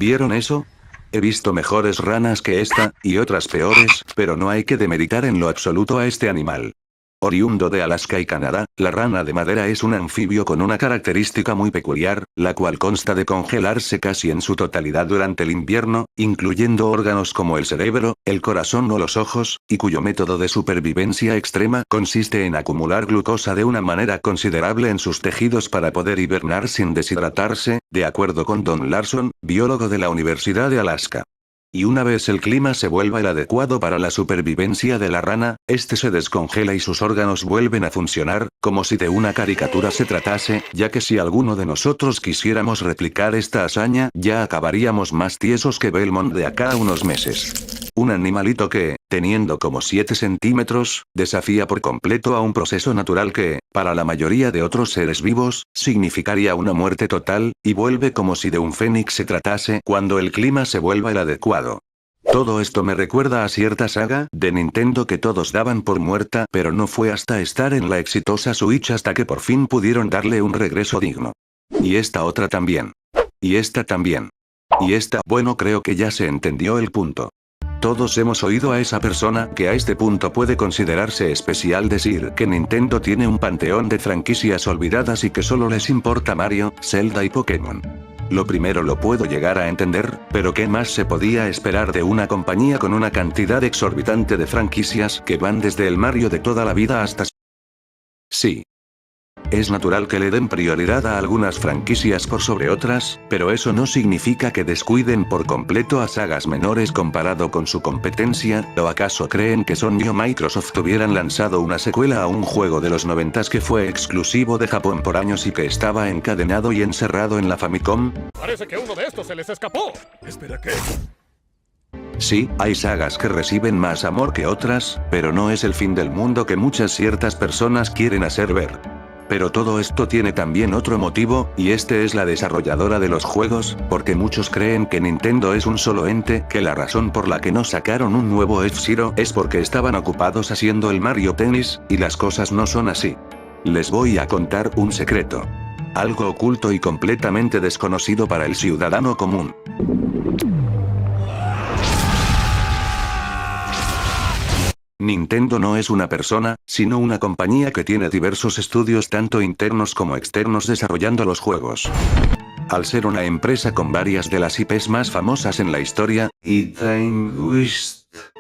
¿Vieron eso? He visto mejores ranas que esta, y otras peores, pero no hay que demeritar en lo absoluto a este animal. Oriundo de Alaska y Canadá, la rana de madera es un anfibio con una característica muy peculiar, la cual consta de congelarse casi en su totalidad durante el invierno, incluyendo órganos como el cerebro, el corazón o los ojos, y cuyo método de supervivencia extrema consiste en acumular glucosa de una manera considerable en sus tejidos para poder hibernar sin deshidratarse, de acuerdo con Don Larson, biólogo de la Universidad de Alaska. Y una vez el clima se vuelva el adecuado para la supervivencia de la rana, este se descongela y sus órganos vuelven a funcionar, como si de una caricatura se tratase, ya que si alguno de nosotros quisiéramos replicar esta hazaña, ya acabaríamos más tiesos que Belmont de acá a unos meses. Un animalito que, teniendo como 7 centímetros, desafía por completo a un proceso natural que, para la mayoría de otros seres vivos, significaría una muerte total, y vuelve como si de un fénix se tratase cuando el clima se vuelva el adecuado. Todo esto me recuerda a cierta saga de Nintendo que todos daban por muerta, pero no fue hasta estar en la exitosa Switch hasta que por fin pudieron darle un regreso digno. Y esta otra también. Y esta también. Y esta, bueno, creo que ya se entendió el punto. Todos hemos oído a esa persona que a este punto puede considerarse especial decir que Nintendo tiene un panteón de franquicias olvidadas y que solo les importa Mario, Zelda y Pokémon. Lo primero lo puedo llegar a entender, pero ¿qué más se podía esperar de una compañía con una cantidad exorbitante de franquicias que van desde el Mario de toda la vida hasta... Sí. Es natural que le den prioridad a algunas franquicias por sobre otras, pero eso no significa que descuiden por completo a sagas menores comparado con su competencia, ¿o acaso creen que Sony o Microsoft hubieran lanzado una secuela a un juego de los 90s que fue exclusivo de Japón por años y que estaba encadenado y encerrado en la Famicom? Parece que uno de estos se les escapó. Espera, ¿qué? Sí, hay sagas que reciben más amor que otras, pero no es el fin del mundo que muchas ciertas personas quieren hacer ver. Pero todo esto tiene también otro motivo, y este es la desarrolladora de los juegos, porque muchos creen que Nintendo es un solo ente, que la razón por la que no sacaron un nuevo F-Zero es porque estaban ocupados haciendo el Mario Tennis, y las cosas no son así. Les voy a contar un secreto. Algo oculto y completamente desconocido para el ciudadano común. Nintendo no es una persona, sino una compañía que tiene diversos estudios tanto internos como externos desarrollando los juegos. Al ser una empresa con varias de las IPs más famosas en la historia,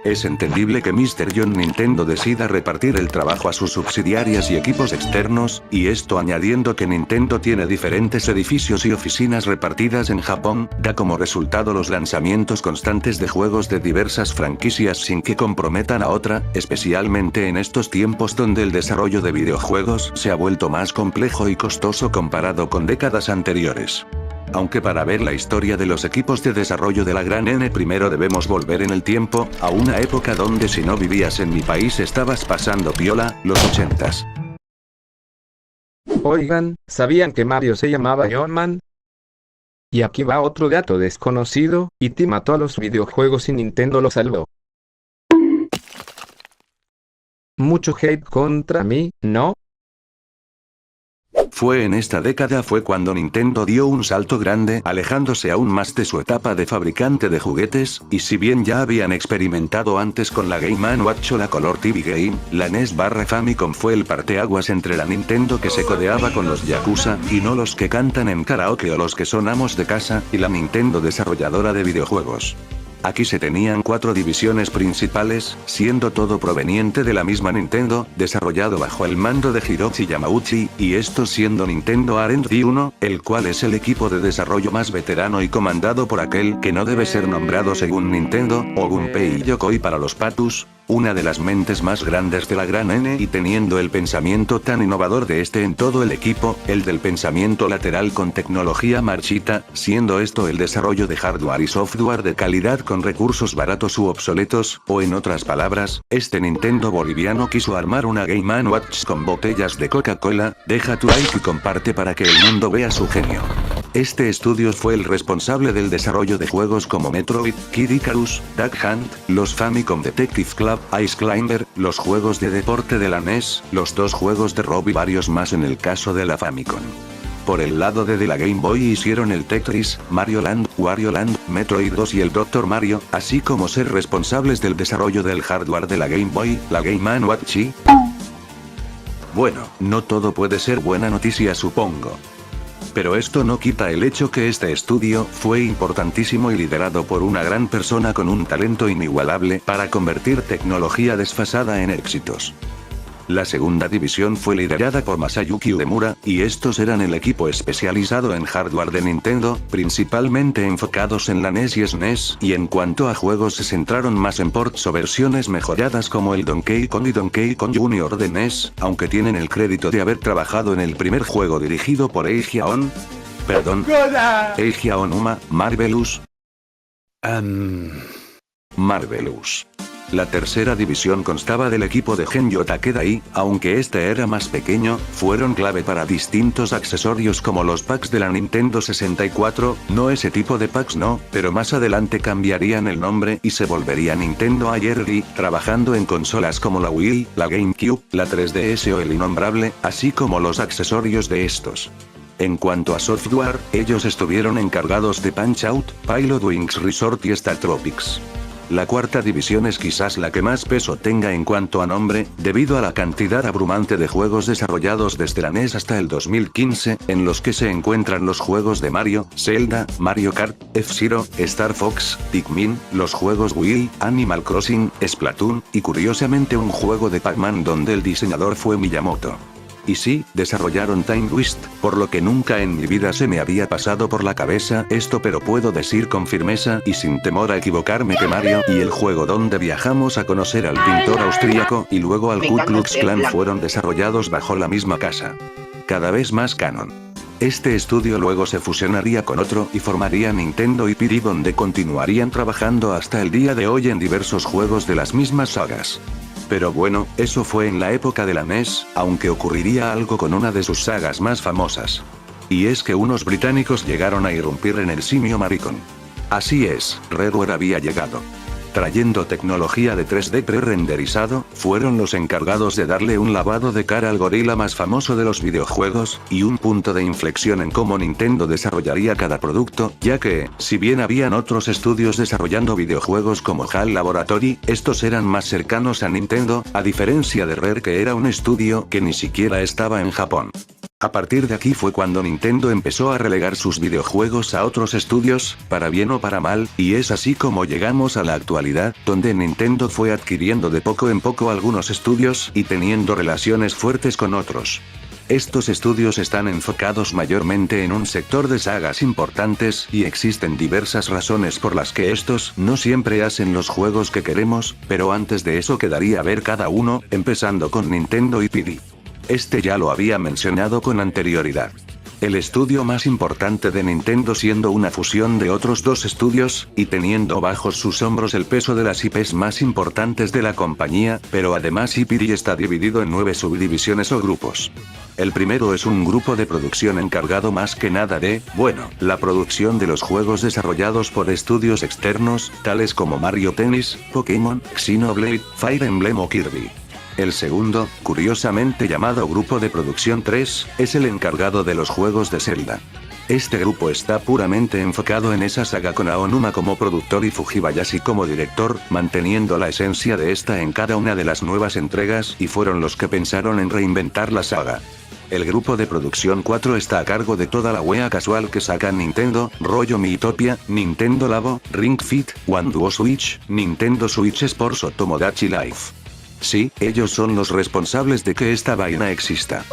es entendible que Mr. John Nintendo decida repartir el trabajo a sus subsidiarias y equipos externos, y esto añadiendo que Nintendo tiene diferentes edificios y oficinas repartidas en Japón, da como resultado los lanzamientos constantes de juegos de diversas franquicias sin que comprometan a otra, especialmente en estos tiempos donde el desarrollo de videojuegos se ha vuelto más complejo y costoso comparado con décadas anteriores. Aunque para ver la historia de los equipos de desarrollo de la gran N primero debemos volver en el tiempo, a una época donde si no vivías en mi país estabas pasando piola, los 80s. Oigan, ¿sabían que Mario se llamaba John Man? Y aquí va otro dato desconocido, E.T. mató a los videojuegos y Nintendo lo salvó. Mucho hate contra mí, ¿no? Fue en esta década fue cuando Nintendo dio un salto grande, alejándose aún más de su etapa de fabricante de juguetes, y si bien ya habían experimentado antes con la Game & Watch o la Color TV Game, la NES/Famicom fue el parteaguas entre la Nintendo que se codeaba con los Yakuza, y no los que cantan en karaoke o los que son amos de casa, y la Nintendo desarrolladora de videojuegos. Aquí se tenían 4 divisiones principales, siendo todo proveniente de la misma Nintendo, desarrollado bajo el mando de Hiroshi Yamauchi, y esto siendo Nintendo R&D 1, el cual es el equipo de desarrollo más veterano y comandado por aquel que no debe ser nombrado según Nintendo, o Gunpei Yokoi para los patus, una de las mentes más grandes de la gran N y teniendo el pensamiento tan innovador de este en todo el equipo, el del pensamiento lateral con tecnología marchita, siendo esto el desarrollo de hardware y software de calidad con recursos baratos u obsoletos, o en otras palabras, este Nintendo boliviano quiso armar una Game & Watch con botellas de Coca-Cola, deja tu like y comparte para que el mundo vea su genio. Este estudio fue el responsable del desarrollo de juegos como Metroid, Kid Icarus, Duck Hunt, los Famicom Detective Club, Ice Climber, los juegos de deporte de la NES, los 2 juegos de Rob y varios más en el caso de la Famicom. Por el lado de la Game Boy hicieron el Tetris, Mario Land, Wario Land, Metroid 2 y el Dr. Mario, así como ser responsables del desarrollo del hardware de la Game Boy, la Game & Watch. Bueno, no todo puede ser buena noticia, supongo. Pero esto no quita el hecho que este estudio fue importantísimo y liderado por una gran persona con un talento inigualable para convertir tecnología desfasada en éxitos. La segunda división fue liderada por Masayuki Uemura, y estos eran el equipo especializado en hardware de Nintendo, principalmente enfocados en la NES y SNES, y en cuanto a juegos se centraron más en ports o versiones mejoradas como el Donkey Kong y Donkey Kong Jr. de NES, aunque tienen el crédito de haber trabajado en el primer juego dirigido por Eiji Aonuma, Marvelous. Marvelous. La tercera división constaba del equipo de Genyo Takeda y, aunque este era más pequeño, fueron clave para distintos accesorios como los packs de la Nintendo 64, no ese tipo de packs no, pero más adelante cambiarían el nombre y se volvería Nintendo ARD, trabajando en consolas como la Wii, la GameCube, la 3DS o el innombrable, así como los accesorios de estos. En cuanto a software, ellos estuvieron encargados de Punch-Out, Pilot Wings Resort y Star Tropics. La cuarta división es quizás la que más peso tenga en cuanto a nombre, debido a la cantidad abrumante de juegos desarrollados desde la NES hasta el 2015, en los que se encuentran los juegos de Mario, Zelda, Mario Kart, F-Zero, Star Fox, Pikmin, los juegos Wii, Animal Crossing, Splatoon, y curiosamente un juego de Pac-Man donde el diseñador fue Miyamoto. Y sí, desarrollaron Time Twist, por lo que nunca en mi vida se me había pasado por la cabeza esto, pero puedo decir con firmeza y sin temor a equivocarme que Mario y el juego donde viajamos a conocer al pintor austríaco y luego al Ku Klux Klan fueron desarrollados bajo la misma casa. Cada vez más canon. Este estudio luego se fusionaría con otro y formaría Nintendo IPD, donde continuarían trabajando hasta el día de hoy en diversos juegos de las mismas sagas. Pero bueno, eso fue en la época de la NES, aunque ocurriría algo con una de sus sagas más famosas. Y es que unos británicos llegaron a irrumpir en el simio maricón. Así es, Rareware había llegado. Trayendo tecnología de 3D pre-renderizado, fueron los encargados de darle un lavado de cara al gorila más famoso de los videojuegos, y un punto de inflexión en cómo Nintendo desarrollaría cada producto, ya que, si bien habían otros estudios desarrollando videojuegos como HAL Laboratory, estos eran más cercanos a Nintendo, a diferencia de Rare, que era un estudio que ni siquiera estaba en Japón. A partir de aquí fue cuando Nintendo empezó a relegar sus videojuegos a otros estudios, para bien o para mal, y es así como llegamos a la actualidad, donde Nintendo fue adquiriendo de poco en poco algunos estudios y teniendo relaciones fuertes con otros. Estos estudios están enfocados mayormente en un sector de sagas importantes y existen diversas razones por las que estos no siempre hacen los juegos que queremos, pero antes de eso quedaría ver cada uno, empezando con Nintendo IPD. Este ya lo había mencionado con anterioridad. El estudio más importante de Nintendo siendo una fusión de otros dos estudios, y teniendo bajo sus hombros el peso de las IPs más importantes de la compañía, pero además IPD está dividido en 9 subdivisiones o grupos. El primero es un grupo de producción encargado más que nada de, bueno, la producción de los juegos desarrollados por estudios externos, tales como Mario Tennis, Pokémon, Xenoblade, Fire Emblem o Kirby. El segundo, curiosamente llamado Grupo de Producción 3, es el encargado de los juegos de Zelda. Este grupo está puramente enfocado en esa saga con Aonuma como productor y Fujibayashi como director, manteniendo la esencia de esta en cada una de las nuevas entregas, y fueron los que pensaron en reinventar la saga. El grupo de producción 4 está a cargo de toda la wea casual que saca Nintendo, rollo Miitopia, Nintendo Labo, Ring Fit, One Duo Switch, Nintendo Switch Sports o Tomodachi Life. Sí, ellos son los responsables de que esta vaina exista.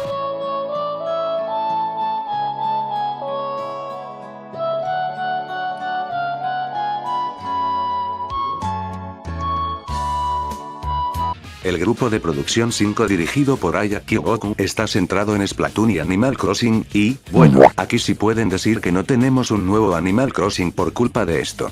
El grupo de producción 5 dirigido por Aya Kyogoku está centrado en Splatoon y Animal Crossing, y, bueno, aquí sí pueden decir que no tenemos un nuevo Animal Crossing por culpa de esto.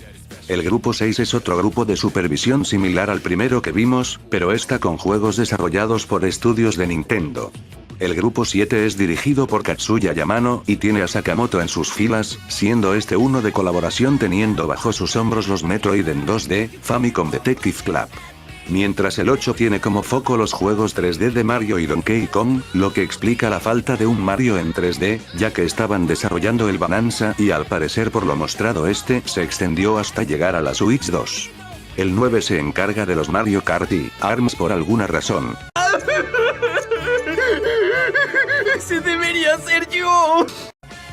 El grupo 6 es otro grupo de supervisión similar al primero que vimos, pero está con juegos desarrollados por estudios de Nintendo. El grupo 7 es dirigido por Katsuya Yamano y tiene a Sakamoto en sus filas, siendo este uno de colaboración teniendo bajo sus hombros los Metroid en 2D, Famicom Detective Club. mientras el 8 tiene como foco los juegos 3D de Mario y Donkey Kong, lo que explica la falta de un Mario en 3D, ya que estaban desarrollando el Bonanza y al parecer por lo mostrado este se extendió hasta llegar a la Switch 2. El 9 se encarga de los Mario Kart y ARMS por alguna razón. ¡Ese debería ser yo!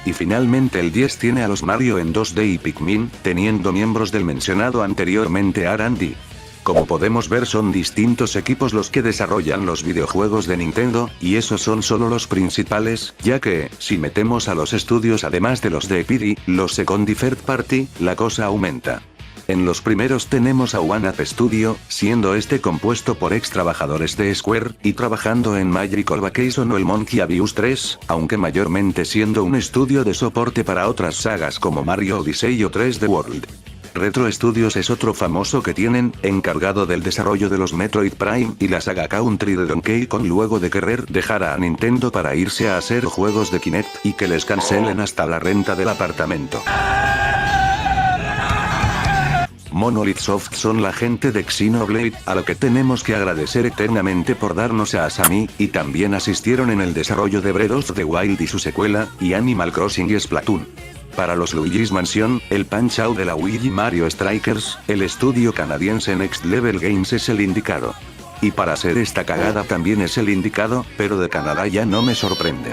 Y finalmente el 10 tiene a los Mario en 2D y Pikmin, teniendo miembros del mencionado anteriormente R&D. Como podemos ver son distintos equipos los que desarrollan los videojuegos de Nintendo, y esos son solo los principales, ya que, si metemos a los estudios además de los de PD, los Second y Third Party, la cosa aumenta. En los primeros tenemos a One Up Studio, siendo este compuesto por ex trabajadores de Square, y trabajando en Magical Vacation o el Monkey Abuse 3, aunque mayormente siendo un estudio de soporte para otras sagas como Mario Odyssey o 3D World. Retro Studios es otro famoso que tienen, encargado del desarrollo de los Metroid Prime y la saga Country de Donkey Kong luego de querer dejar a Nintendo para irse a hacer juegos de Kinect y que les cancelen hasta la renta del apartamento. Monolith Soft son la gente de Xenoblade, a lo que tenemos que agradecer eternamente por darnos a Asami, y también asistieron en el desarrollo de Breath of the Wild y su secuela, y Animal Crossing y Splatoon. Para los Luigi's Mansion, el Punch-Out de la Wii y Mario Strikers, el estudio canadiense Next Level Games es el indicado. Y para hacer esta cagada también es el indicado, pero de Canadá ya no me sorprende.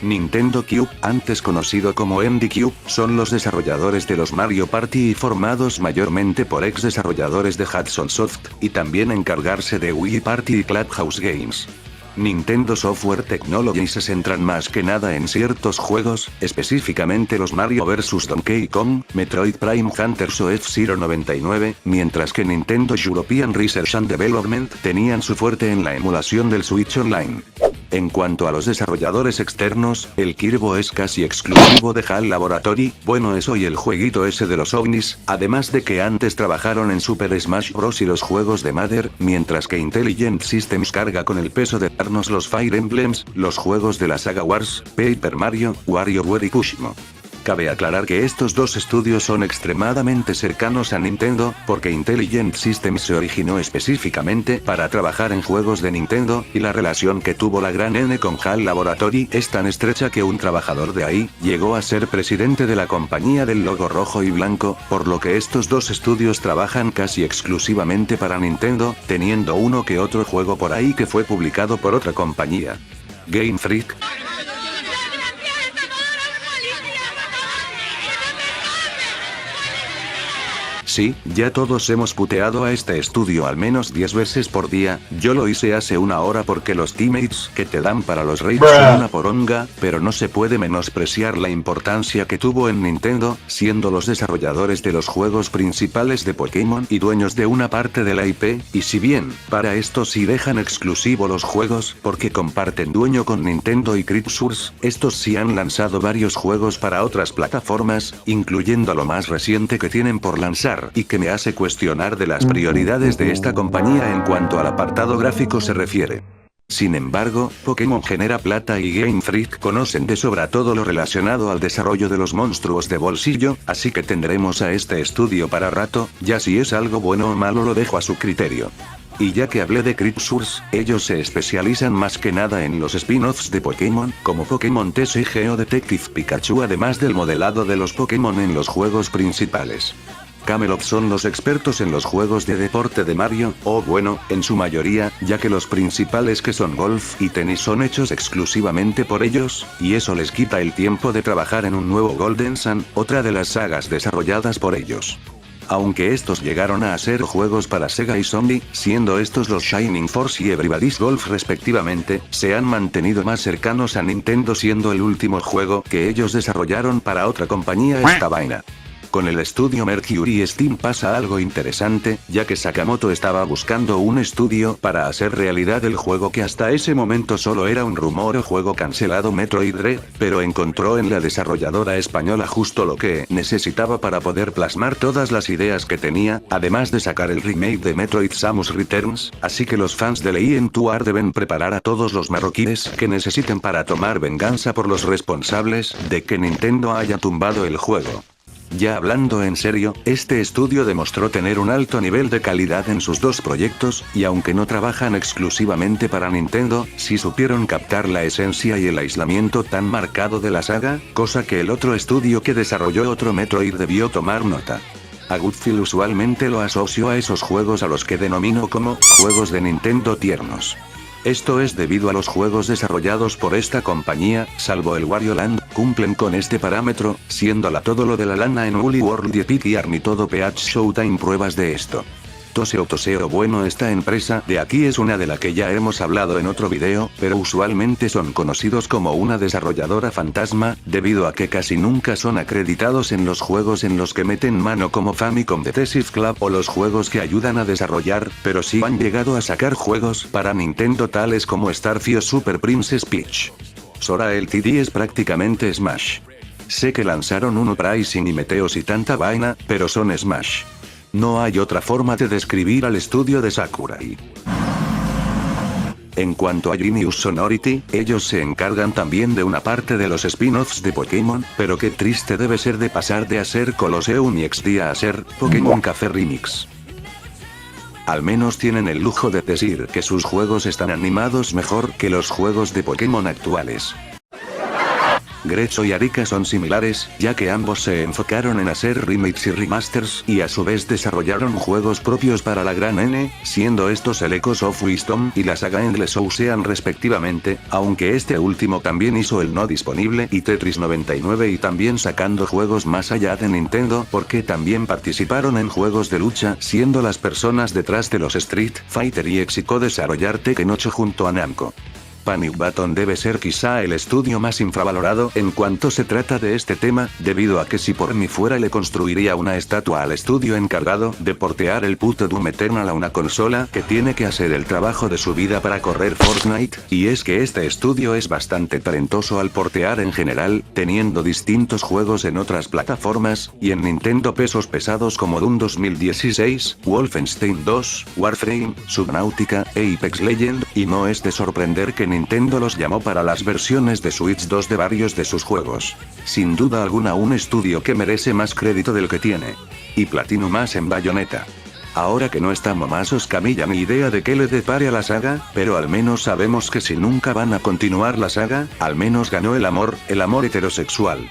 Nintendo Cube, antes conocido como MD Cube, son los desarrolladores de los Mario Party y formados mayormente por ex desarrolladores de Hudson Soft, y también encargarse de Wii Party y Clubhouse Games. Nintendo Software Technology se centran más que nada en ciertos juegos, específicamente los Mario vs Donkey Kong, Metroid Prime Hunters o F-Zero 99, mientras que Nintendo European Research and Development tenían su fuerte en la emulación del Switch Online. En cuanto a los desarrolladores externos, el Kirbo es casi exclusivo de HAL Laboratory, bueno eso y el jueguito ese de los ovnis, además de que antes trabajaron en Super Smash Bros y los juegos de Mother, mientras que Intelligent Systems carga con el peso de darnos los Fire Emblems, los juegos de la saga Wars, Paper Mario, WarioWare y Pushmo. Cabe aclarar que estos dos estudios son extremadamente cercanos a Nintendo, porque Intelligent Systems se originó específicamente para trabajar en juegos de Nintendo, y la relación que tuvo la gran N con HAL Laboratory es tan estrecha que un trabajador de ahí llegó a ser presidente de la compañía del logo rojo y blanco, por lo que estos dos estudios trabajan casi exclusivamente para Nintendo, teniendo uno que otro juego por ahí que fue publicado por otra compañía. Game Freak. Sí, ya todos hemos puteado a este estudio al menos 10 veces por día, yo lo hice hace una hora porque los teammates que te dan para los raids son una poronga, pero no se puede menospreciar la importancia que tuvo en Nintendo, siendo los desarrolladores de los juegos principales de Pokémon y dueños de una parte de la IP, y si bien, para esto sí dejan exclusivo los juegos, porque comparten dueño con Nintendo y Cripsource, estos sí han lanzado varios juegos para otras plataformas, incluyendo lo más reciente que tienen por lanzar, y que me hace cuestionar de las prioridades de esta compañía en cuanto al apartado gráfico se refiere. Sin embargo, Pokémon genera plata y Game Freak conocen de sobra todo lo relacionado al desarrollo de los monstruos de bolsillo, así que tendremos a este estudio para rato, ya si es algo bueno o malo lo dejo a su criterio. Y ya que hablé de Cripsource, ellos se especializan más que nada en los spin-offs de Pokémon, como Pokémon TCG o Detective Pikachu, además del modelado de los Pokémon en los juegos principales. Camelot son los expertos en los juegos de deporte de Mario, o bueno, en su mayoría, ya que los principales que son golf y tenis son hechos exclusivamente por ellos, y eso les quita el tiempo de trabajar en un nuevo Golden Sun, otra de las sagas desarrolladas por ellos. Aunque estos llegaron a hacer juegos para Sega y Sony, siendo estos los Shining Force y Everybody's Golf respectivamente, se han mantenido más cercanos a Nintendo, siendo el último juego que ellos desarrollaron para otra compañía esta vaina. Con el estudio Mercury Steam pasa algo interesante, ya que Sakamoto estaba buscando un estudio para hacer realidad el juego que hasta ese momento solo era un rumor o juego cancelado Metroid Dread, pero encontró en la desarrolladora española justo lo que necesitaba para poder plasmar todas las ideas que tenía, además de sacar el remake de Metroid Samus Returns, así que los fans de Legend 2 deben preparar a todos los marroquíes que necesiten para tomar venganza por los responsables de que Nintendo haya tumbado el juego. Ya hablando en serio, este estudio demostró tener un alto nivel de calidad en sus dos proyectos, y aunque no trabajan exclusivamente para Nintendo, sí supieron captar la esencia y el aislamiento tan marcado de la saga, cosa que el otro estudio que desarrolló otro Metroid debió tomar nota. A Goodfield usualmente lo asocio a esos juegos a los que denomino como juegos de Nintendo tiernos. Esto es debido a los juegos desarrollados por esta compañía, salvo el Wario Land, cumplen con este parámetro, siendo la todo lo de la lana en Woolly World y Epic Yarn y todo PH Showtime pruebas de esto. Toseo bueno, esta empresa de aquí es una de la que ya hemos hablado en otro video, pero usualmente son conocidos como una desarrolladora fantasma, debido a que casi nunca son acreditados en los juegos en los que meten mano como Famicom Detective Club o los juegos que ayudan a desarrollar, pero sí han llegado a sacar juegos para Nintendo tales como Starfy o Super Princess Peach. Sora Ltd es prácticamente Smash. Sé que lanzaron un Uprising y Meteos y tanta vaina, pero son Smash. No hay otra forma de describir al estudio de Sakurai. En cuanto a Genius Sonority, ellos se encargan también de una parte de los spin-offs de Pokémon, pero qué triste debe ser de pasar de hacer Colosseum y XD a hacer Pokémon Café Remix. Al menos tienen el lujo de decir que sus juegos están animados mejor que los juegos de Pokémon actuales. Grezzo y Arika son similares, ya que ambos se enfocaron en hacer remakes y remasters, y a su vez desarrollaron juegos propios para la gran N, siendo estos el Echoes of Wisdom y la saga Endless Ocean respectivamente, aunque este último también hizo el no disponible y Tetris 99 y también sacando juegos más allá de Nintendo porque también participaron en juegos de lucha siendo las personas detrás de los Street Fighter y Exico desarrollar Tekken 8 junto a Namco. Panic Button debe ser quizá el estudio más infravalorado en cuanto se trata de este tema, debido a que si por mí fuera le construiría una estatua al estudio encargado de portear el puto Doom Eternal a una consola que tiene que hacer el trabajo de su vida para correr Fortnite, y es que este estudio es bastante talentoso al portear en general, teniendo distintos juegos en otras plataformas, y en Nintendo pesos pesados como Doom 2016, Wolfenstein 2, Warframe, Subnautica, e Apex Legends, y no es de sorprender que Nintendo los llamó para las versiones de Switch 2 de varios de sus juegos. Sin duda alguna un estudio que merece más crédito del que tiene. Y platino más en Bayonetta. Ahora que no está Momasos Camilla ni idea de qué le depare a la saga, pero al menos sabemos que si nunca van a continuar la saga, al menos ganó el amor heterosexual.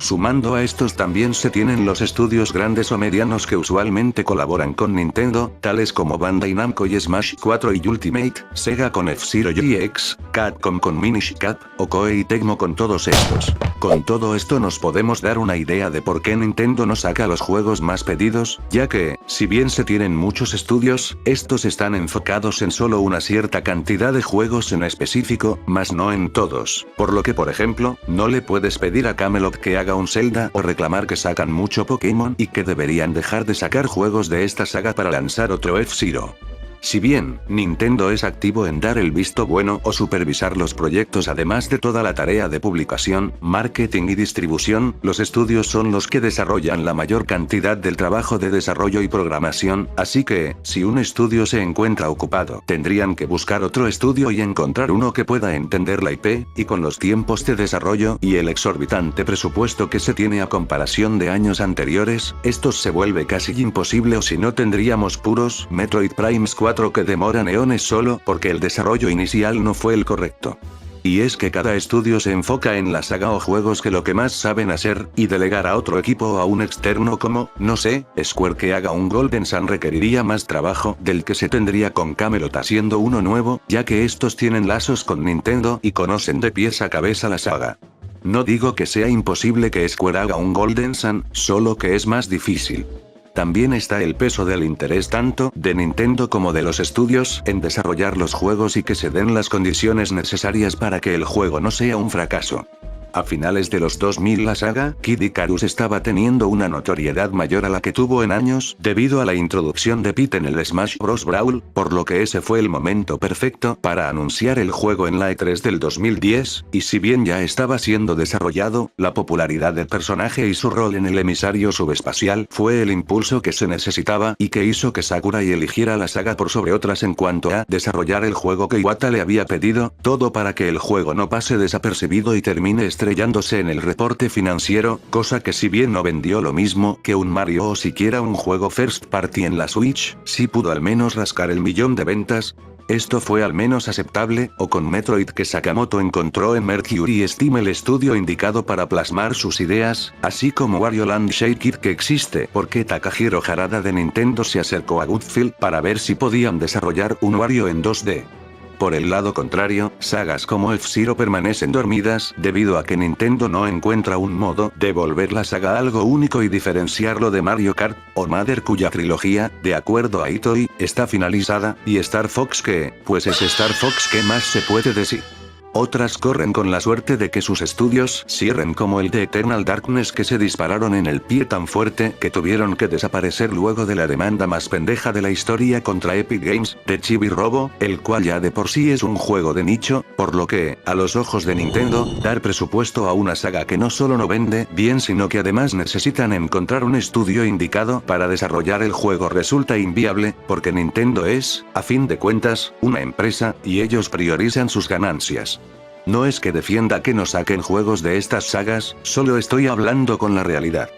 Sumando a estos también se tienen los estudios grandes o medianos que usualmente colaboran con Nintendo, tales como Bandai Namco y Smash 4 y Ultimate, Sega con F-Zero GX, Capcom con Minish Cap, o Koei Tecmo con todos estos. Con todo esto nos podemos dar una idea de por qué Nintendo no saca los juegos más pedidos, ya que, si bien se tienen muchos estudios, estos están enfocados en solo una cierta cantidad de juegos en específico, más no en todos. Por lo que por ejemplo, no le puedes pedir a Camelot que haga un Zelda o reclamar que sacan mucho Pokémon y que deberían dejar de sacar juegos de esta saga para lanzar otro F-Zero. Si bien, Nintendo es activo en dar el visto bueno o supervisar los proyectos además de toda la tarea de publicación, marketing y distribución, los estudios son los que desarrollan la mayor cantidad del trabajo de desarrollo y programación, así que, si un estudio se encuentra ocupado, tendrían que buscar otro estudio y encontrar uno que pueda entender la IP, y con los tiempos de desarrollo y el exorbitante presupuesto que se tiene a comparación de años anteriores, esto se vuelve casi imposible o si no tendríamos puros Metroid Prime 4 que demoran eones solo porque el desarrollo inicial no fue el correcto. Y es que cada estudio se enfoca en la saga o juegos que lo que más saben hacer, y delegar a otro equipo o a un externo como, no sé, Square que haga un Golden Sun requeriría más trabajo del que se tendría con Camelot haciendo uno nuevo, ya que estos tienen lazos con Nintendo y conocen de pies a cabeza la saga. No digo que sea imposible que Square haga un Golden Sun, solo que es más difícil. También está el peso del interés tanto de Nintendo como de los estudios en desarrollar los juegos y que se den las condiciones necesarias para que el juego no sea un fracaso. A finales de los 2000 la saga Kid Icarus estaba teniendo una notoriedad mayor a la que tuvo en años debido a la introducción de Pete en el Smash Bros. Brawl, por lo que ese fue el momento perfecto para anunciar el juego en la E3 del 2010, y si bien ya estaba siendo desarrollado, la popularidad del personaje y su rol en el emisario subespacial fue el impulso que se necesitaba y que hizo que Sakurai eligiera la saga por sobre otras en cuanto a desarrollar el juego que Iwata le había pedido, todo para que el juego no pase desapercibido y termine estrellándose en el reporte financiero, cosa que si bien no vendió lo mismo que un Mario o siquiera un juego first party en la Switch, sí pudo al menos rascar el 1.000.000 de ventas. Esto fue al menos aceptable, o con Metroid que Sakamoto encontró en Mercury Steam el estudio indicado para plasmar sus ideas, así como Wario Land Shake It que existe porque Takahiro Harada de Nintendo se acercó a Goodfield para ver si podían desarrollar un Wario en 2D. Por el lado contrario, sagas como F-Zero permanecen dormidas debido a que Nintendo no encuentra un modo de volver la saga algo único y diferenciarlo de Mario Kart o Mother, cuya trilogía, de acuerdo a Itoi, está finalizada, y Star Fox que, pues es Star Fox, ¿qué más se puede decir? Otras corren con la suerte de que sus estudios cierren como el de Eternal Darkness que se dispararon en el pie tan fuerte que tuvieron que desaparecer luego de la demanda más pendeja de la historia contra Epic Games, de Chibi Robo, el cual ya de por sí es un juego de nicho, por lo que, a los ojos de Nintendo, dar presupuesto a una saga que no solo no vende bien sino que además necesitan encontrar un estudio indicado para desarrollar el juego resulta inviable, porque Nintendo es, a fin de cuentas, una empresa, y ellos priorizan sus ganancias. No es que defienda que no saquen juegos de estas sagas, solo estoy hablando con la realidad.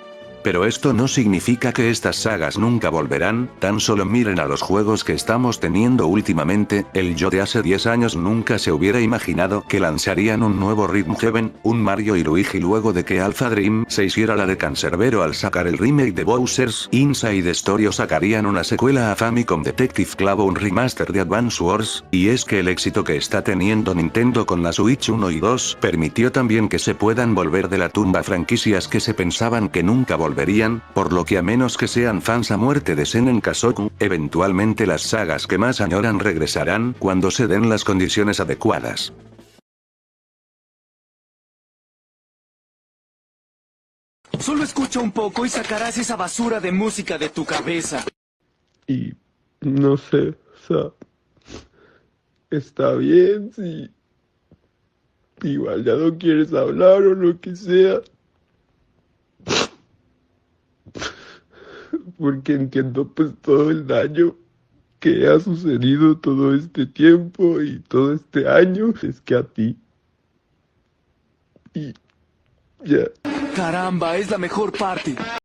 Pero esto no significa que estas sagas nunca volverán, tan solo miren a los juegos que estamos teniendo últimamente, el yo de hace 10 años nunca se hubiera imaginado que lanzarían un nuevo Rhythm Heaven, un Mario y Luigi luego de que Alpha Dream se hiciera la de Cancerbero al sacar el remake de Bowser's Inside Story o sacarían una secuela a Famicom Detective Club o un remaster de Advance Wars, y es que el éxito que está teniendo Nintendo con la Switch 1 y 2 permitió también que se puedan volver de la tumba franquicias que se pensaban que nunca volverían, por lo que a menos que sean fans a muerte de Senen Kazoku, eventualmente las sagas que más añoran regresarán cuando se den las condiciones adecuadas. Solo escucha un poco y sacarás esa basura de música de tu cabeza. Y no sé, o sea, está bien si igual ya no quieres hablar o lo que sea. Porque entiendo pues todo el daño que ha sucedido todo este tiempo y todo este año. Es que a ti. Y ya. Caramba, es la mejor parte.